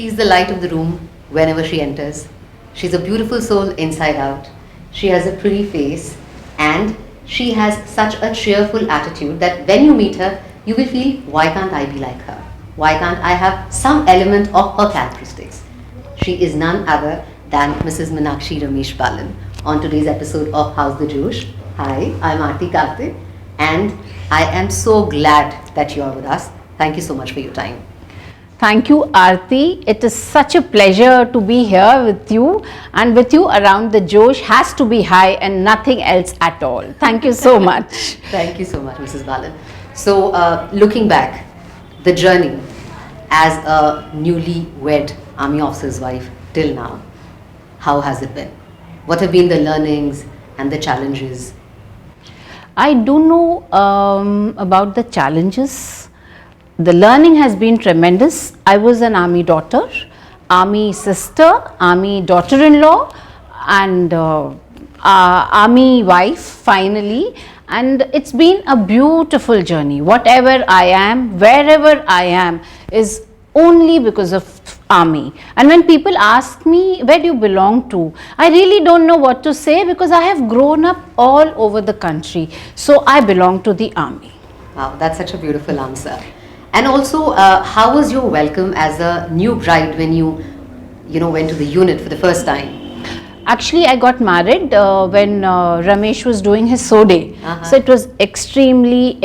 She's the light of the room whenever she enters. She's a beautiful soul inside out. She has a pretty face and she has such a cheerful attitude that when you meet her, you will feel, why can't I be like her? Why can't I have some element of her characteristics? She is none other than Mrs. Meenakshi Ramesh Balan on today's episode of How's the Josh. Hi, I'm Arthi Karthik and I am so glad that you are with us. Thank you so much for your time. Thank you, Arthi. It is such a pleasure to be here with you, and with you around. The Josh has to be high and nothing else at all. Thank you so much. Thank you so much, Mrs. Balan. So, looking back, the journey as a newly wed army officer's wife till now, how has it been? What have been the learnings and the challenges? I don't know about the challenges. The learning has been tremendous. I was an army daughter, army sister, army daughter-in-law and army wife finally, and it's been a beautiful journey. Whatever I am, wherever I am is only because of army. And when people ask me, where do you belong to? I really don't know what to say because I have grown up all over the country. So I belong to the army. Wow, that's such a beautiful answer. And also, how was your welcome as a new bride when you went to the unit for the first time? Actually, I got married when Ramesh was doing his SODE. So it was extremely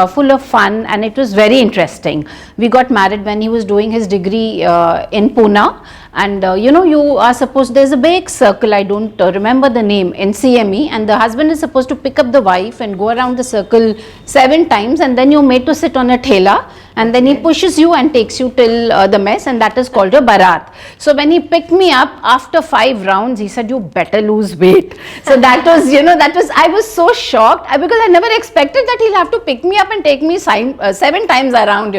full of fun and it was very interesting. We got married when he was doing his degree in Pune. And you are supposed, there's a big circle, I don't remember the name, in CME, and the husband is supposed to pick up the wife and go around the circle 7 times, and then you're made to sit on a thela, and then he pushes you and takes you till the mess, and that is called a barat. So when he picked me up after 5 rounds, he said, you better lose weight. So that was, I was so shocked because I never expected that he'll have to pick me up and take me 7 times around,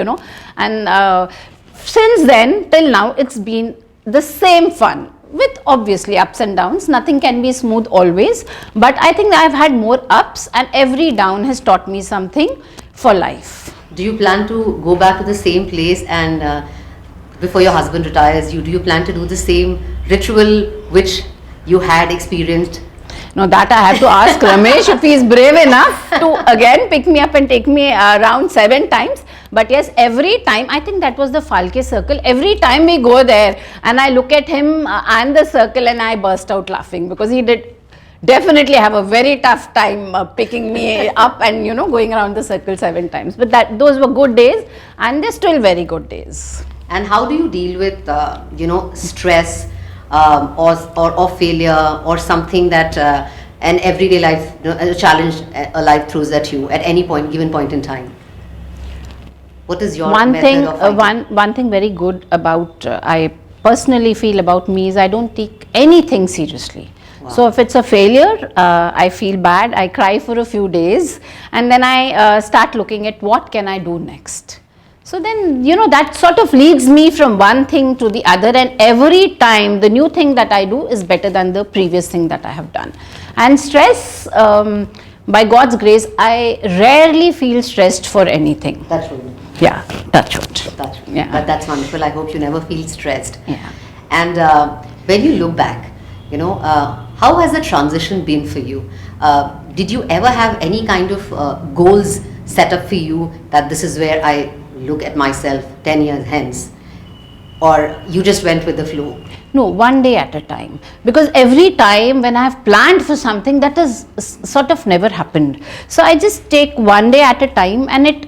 and since then till now it's been the same fun with obviously ups and downs. Nothing can be smooth always, but I think I've had more ups and every down has taught me something for life. Do you plan to go back to the same place and before your husband retires, do you plan to do the same ritual which you had experienced? No, that I have to ask Ramesh if he is brave enough to again pick me up and take me around 7 times. But yes, every time, I think that was the Falke circle, every time we go there and I look at him and the circle and I burst out laughing because he did definitely have a very tough time picking me up and going around the circle 7 times. But those were good days and they're still very good days. And how do you deal with stress or failure or something that an everyday life, a challenge a life throws at you at any given point in time? What is your method of fighting? One thing very good about I personally feel about me is I don't take anything seriously. Wow. So if it's a failure, I feel bad, I cry for a few days and then I start looking at what can I do next. So then, that sort of leads me from one thing to the other, and every time the new thing that I do is better than the previous thing that I have done. And stress, by God's grace, I rarely feel stressed for anything. That's true. Yeah, touch wood. Touch wood. Yeah. But that's wonderful. I hope you never feel stressed. Yeah. And when you look back, how has the transition been for you? Did you ever have any kind of goals set up for you that this is where I look at myself 10 years hence, or you just went with the flow? No, one day at a time, because every time when I have planned for something, that has sort of never happened. So I just take one day at a time and it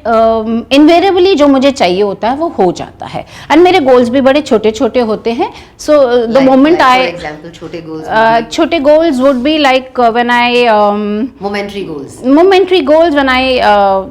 invariably जो मुझे चाहिए होता है वो हो जाता है. And मेरे goals भी बड़े छोटे छोटे होते हैं. So the moment for example, छोटे goals would be like when I momentary goals when I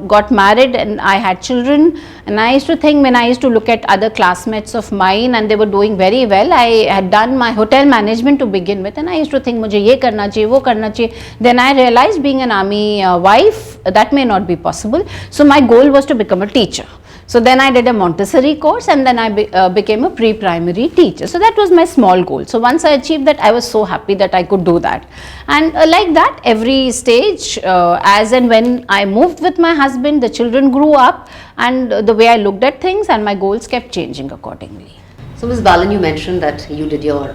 got married and I had children, and I used to think, when I used to look at other classmates of mine and they were doing very well, I had done my hotel management to begin with, and I used to think मुझे ये करना चाहिए, वो करना चाहिए. Then I realized, being an army wife, that may not be possible. So my goal was to become a teacher. So then I did a Montessori course and then I became a pre-primary teacher. So that was my small goal. So once I achieved that, I was so happy that I could do that. And like that, every stage, as and when I moved with my husband, the children grew up, and the way I looked at things and my goals kept changing accordingly. So, Ms. Balan, you mentioned that you did your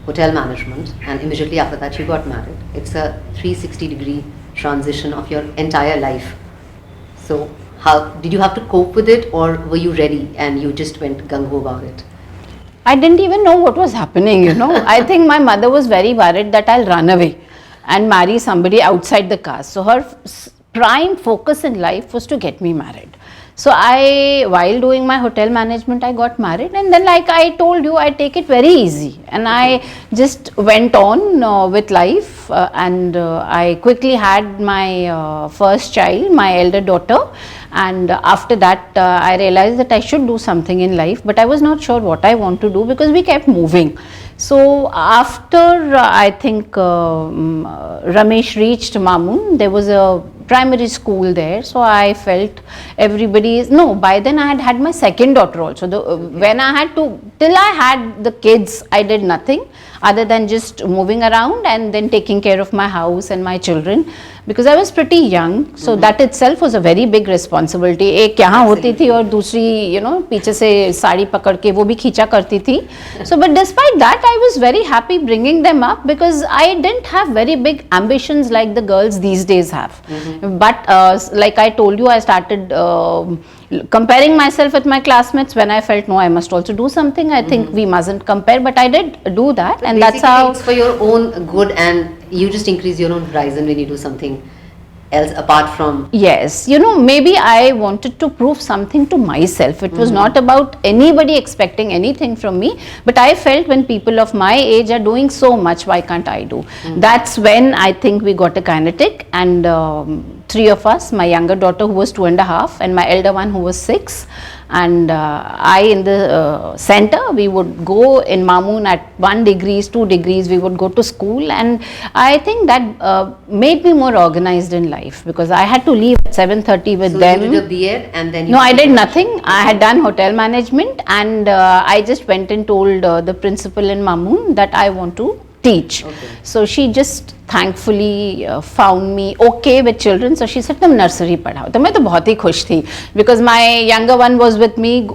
hotel management and immediately after that you got married. It's a 360-degree transition of your entire life. So, how did you have to cope with it, or were you ready and you just went gung-ho about it? I didn't even know what was happening, you know. I think my mother was very worried that I'll run away and marry somebody outside the caste. So her prime focus in life was to get me married. So while doing my hotel management, I got married, and then, like I told you, I take it very easy, and I just went on with life, and I quickly had my first child, my elder daughter, and after that I realized that I should do something in life, but I was not sure what I want to do because we kept moving. So after I think Ramesh reached Mamoon, there was a primary school there, so I felt everybody is, no, by then I had my second daughter also. When I had to, till I had the kids, I did nothing other than just moving around and then taking care of my house and my children, because I was pretty young. So that itself was a very big responsibility. एक यहाँ होती थी और दूसरी, you know, पीछे से साड़ी पकड़ के वो भी खींचा करती थी. So but despite that, I was very happy bringing them up because I didn't have very big ambitions like the girls these days have. But like I told you, I started comparing myself with my classmates when I felt, no, I must also do something. I think we mustn't compare, but I did do that, but and that's how it's for your own good, and you just increase your own horizon when you do something else apart from. Yes, you know, maybe I wanted to prove something to myself. It was not about anybody expecting anything from me, but I felt when people of my age are doing so much, why can't I do? That's when I think we got a kinetic, and three of us, my younger daughter who was 2.5 and my elder one who was 6, and I in the center. We would go in Mamoon at 1 degrees, 2 degrees, we would go to school, and I think that made me more organized in life because I had to leave at 7:30 with them. So you did a B.Ed and then you... No, I did nothing. I had done hotel management, and I just went and told the principal in Mamoon that I want to teach. Okay. So she just thankfully found me okay with children. So she said, तुम nursery पढ़ाओ. तो मैं तो बहुत ही खुश थी because my younger one was with me,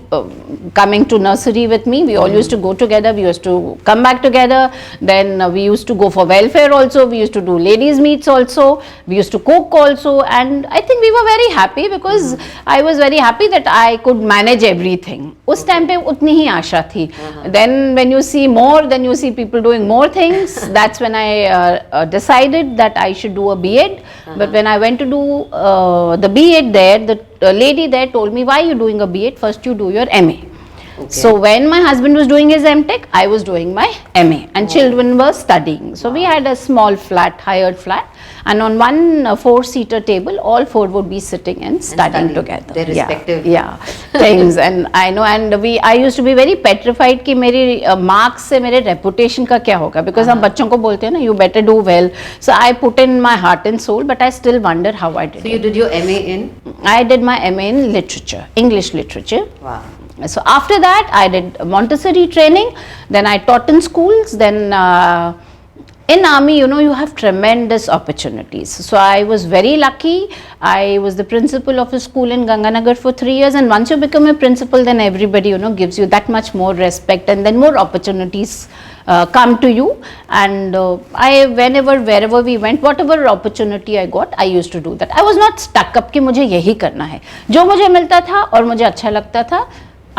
coming to nursery with me. We all used to go together. We used to come back together. Then we used to go for welfare also. We used to do ladies meets also. We used to cook also, and I think we were very happy because I was very happy that I could manage everything. उस time पे उतनी ही आशा थी. Then when you see more, then you see people doing more things. That's when I decided that I should do a B.Ed. But when I went to do the B.Ed there, the lady there told me, why are you doing a B.Ed? First you do your MA. Okay. So when my husband was doing his MTech, I was doing my MA, and children were studying. So we had a small flat, hired flat, and on one 4-seater table, all 4 would be sitting and studying together. Their respective things. And I know, and I used to be very petrified कि मेरी marks से मेरे reputation का क्या होगा, because हम बच्चों को बोलते हैं ना, you better do well. So I put in my heart and soul, but I still wonder how I did. So you did your MA in? I did my MA in literature, English literature. Wow. So after that, I did Montessori training, then I taught in schools, then in army, you know, you have tremendous opportunities. So I was very lucky. I was the principal of a school in Ganganagar for 3 years, and once you become a principal, then everybody, you know, gives you that much more respect, and then more opportunities come to you. And wherever we went, whatever opportunity I got, I used to do that. I was not stuck up कि मुझे यही करना है. जो मुझे मिलता था और मुझे अच्छा लगता था,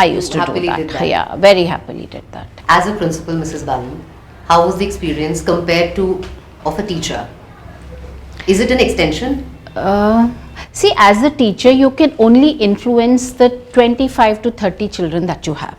I used to do that. Yeah, very happily did that. As a principal, Mrs. Balan, how was the experience compared to of a teacher? Is it an extension? See, as a teacher, you can only influence the 25 to 30 children that you have.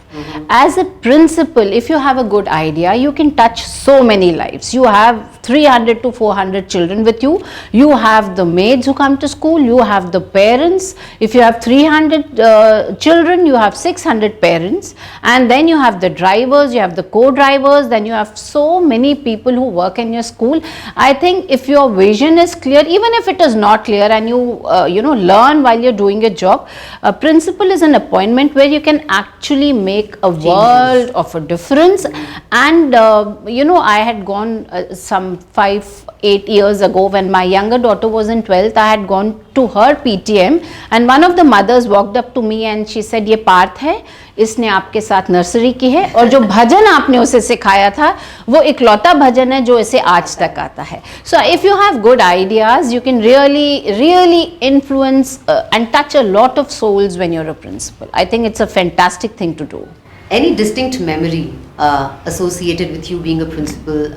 As a principal, if you have a good idea, you can touch so many lives. You have 300 to 400 children with you. You have the maids who come to school. You have the parents. If you have 300 children, you have 600 parents. And then you have the drivers, you have the co-drivers. Then you have so many people who work in your school. I think if your vision is clear, even if it is not clear, and you learn while you're doing your job, a principal is an appointment where you can actually make a world of a difference. And I had gone some 5-8 years ago when my younger daughter was in 12th. I had gone to her PTM, and one of the mothers walked up to me and she said, ये पार्थ है, इसने आपके साथ nursery की है, और जो भजन आपने उसे सिखाया था वो इकलौता भजन है जो इसे आज तक आता है. So if you have good ideas, you can really influence and touch a lot of souls when you're a principal. I think it's a fantastic thing to do. Any distinct memory associated with you being a principal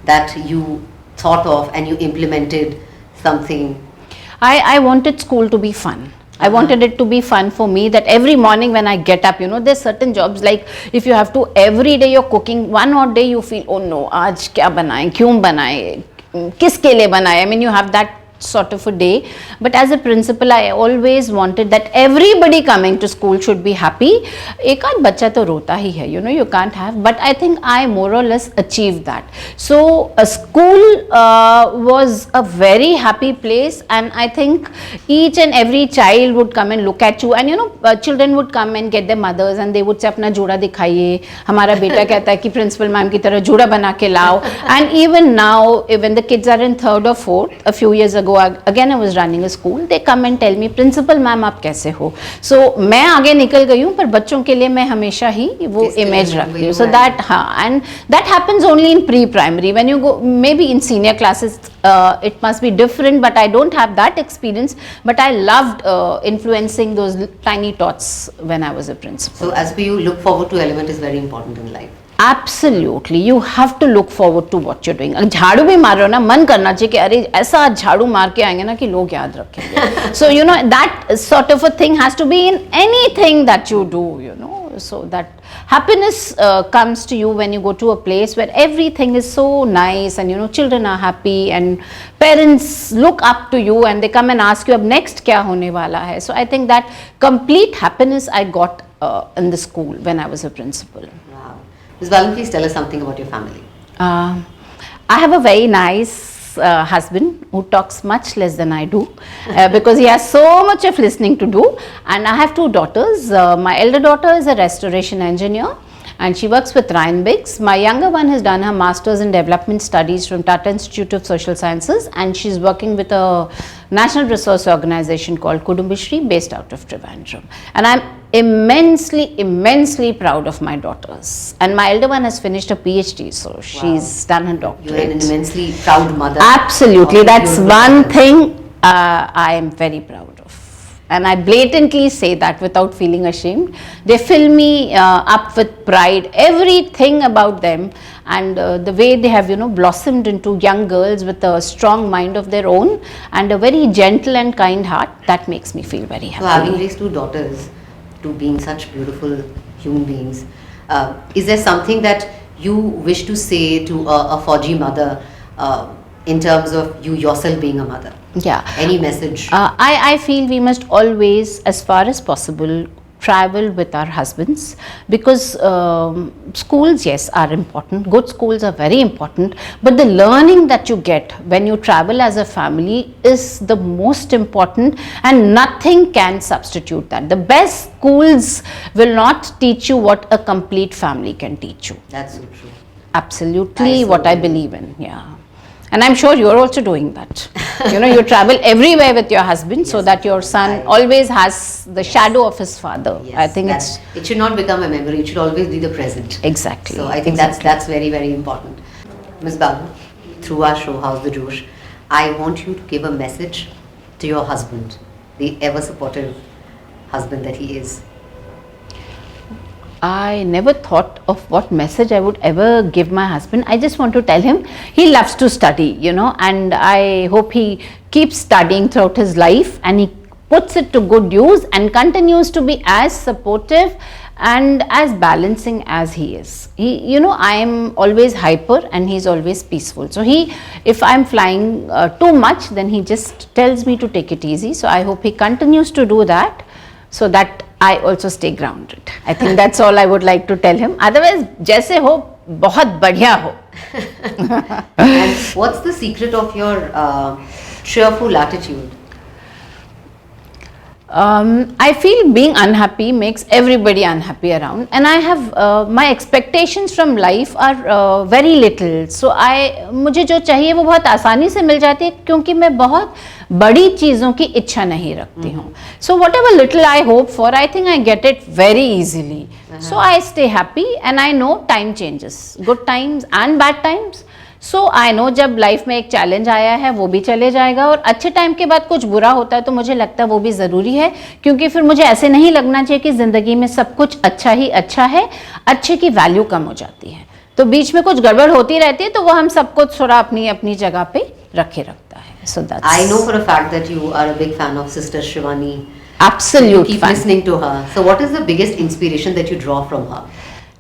that you thought of and you implemented something? I wanted school to be fun. I wanted it to be fun for me, that every morning when I get up, there's certain jobs like if you have to, every day you're cooking, one odd day you feel, oh no, aaj kya banaye, kyun banaye, kiske liye banaye. I mean, you have that sort of a day. But as a principal, I always wanted that everybody coming to school should be happy. Ek aad bachcha to rota hi hai, you can't have. But I think I more or less achieved that. So a school was a very happy place, and I think each and every child would come and look at you, and children would come and get their mothers and they would say apna joda dikhaiye, hamara beta kehta hai ki principal ma'am ki tarah joda bana ke lao. And even now, when the kids are in 3rd or 4th, a few years ago, again I was running a school, they come and tell me, principal ma'am आप कैसे हो. So मैं आगे निकल गई हूँ, पर बच्चों के लिए मैं हमेशा ही वो image रखती हूँ. So that and that happens only in pre-primary. When you go maybe in senior classes, it must be different, but I don't have that experience. But I loved influencing those tiny tots when I was a principal. So as per you, look forward to element is very important in life. Absolutely, you have to look forward to what you're doing. झाड़ू भी मार रहे हो ना, मन करना चाहिए कि अरे ऐसा झाड़ू मार के आएंगे ना कि लोग याद रखेंगे. So that sort of a thing has to be in anything that you do. So that happiness comes to you when you go to a place where everything is so nice, and children are happy and parents look up to you and they come and ask you, अब next क्या होने वाला है. So I think that complete happiness I got in the school when I was a principal. Ms. Balan, please tell us something about your family. I have a very nice husband who talks much less than I do because he has so much of listening to do. And I have 2 daughters. My elder daughter is a restoration engineer and she works with Ryan Biggs. My younger one has done her Masters in Development Studies from Tata Institute of Social Sciences, and she's working with a national resource organization called Kudumbashree based out of Trivandrum. And I'm immensely proud of my daughters. And my elder one has finished a PhD, so she's done her doctorate. You're an immensely proud mother. Absolutely, that's one thing I am very proud of. And I blatantly say that without feeling ashamed. They fill me up with pride, everything about them, and the way they have blossomed into young girls with a strong mind of their own and a very gentle and kind heart, that makes me feel very happy. So having raised 2 daughters to being such beautiful human beings, is there something that you wish to say to a Fauji mother in terms of you yourself being a mother? Yeah. Any message? I feel we must always, as far as possible, travel with our husbands, because schools, yes, are important. Good schools are very important, but the learning that you get when you travel as a family is the most important, and nothing can substitute that. The best schools will not teach you what a complete family can teach you. That's so true. Absolutely what I believe in, yeah. And I'm sure you're also doing that. You travel everywhere with your husband, yes, so that your son always has the shadow of his father. Yes, I think it should not become a memory, it should always be the present. Exactly. So I think that's very, very important. Ms. Balan, through our show, How's the Josh, I want you to give a message to your husband, the ever supportive husband that he is. I never thought of what message I would ever give my husband. I just want to tell him he loves to study, and I hope he keeps studying throughout his life and he puts it to good use and continues to be as supportive and as balancing as he is. I am always hyper and he's always peaceful. So if I'm flying too much, then he just tells me to take it easy. So I hope he continues to do that, so that I also stay grounded. I think that's all I would like to tell him. Otherwise, जैसे हो बहुत बढ़िया हो. And what's the secret of your cheerful attitude? I feel being unhappy makes everybody unhappy around, and I have my expectations from life are very little. So मुझे जो चाहिए वो बहुत आसानी से मिल जाती है, क्योंकि मैं बहुत बड़ी चीज़ों की इच्छा नहीं रखती हूँ. So whatever little I hope for, I think I get it very easily. So I stay happy, and I know time changes, good times and bad times. So I know जब लाइफ में एक challenge आया है वो भी चले जाएगा, और अच्छे टाइम के बाद कुछ बुरा होता है तो मुझे लगता है वो भी ज़रूरी है, क्योंकि फिर मुझे ऐसे नहीं लगना चाहिए कि ज़िंदगी में सब कुछ अच्छा ही अच्छा है, अच्छे की वैल्यू कम हो जाती है. तो बीच में कुछ गड़बड़ होती रहती है, तो वो हम सब कुछ थोड़ा अपनी अपनी जगह पे रखे रखता है. So that's. I know for a fact that you are a big fan of Sister Shivani. Absolute You keep fan. listening to her. So what is the biggest inspiration that you draw from her?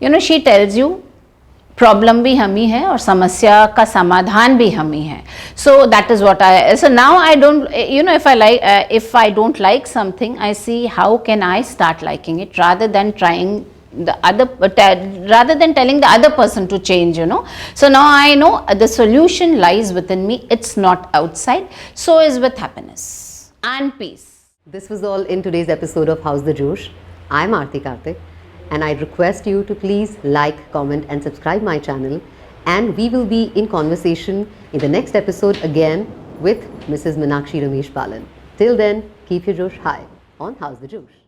You know, she tells you problem भी हम ही है और समस्या का समाधान भी हम ही है. So that is what I, so now I don't, you know, if I don't like something, I see how can I start liking it, rather than telling the other person to change, you know. So now I know the solution lies within me, it's not outside. So is with happiness and peace. This was all in today's episode of How's the Josh. I'm Arthi Karthik, and I request you to please like, comment and subscribe my channel, and we will be in conversation in the next episode again with Mrs. Meenakshi Balan. Till then, keep your Josh high on How's the Josh.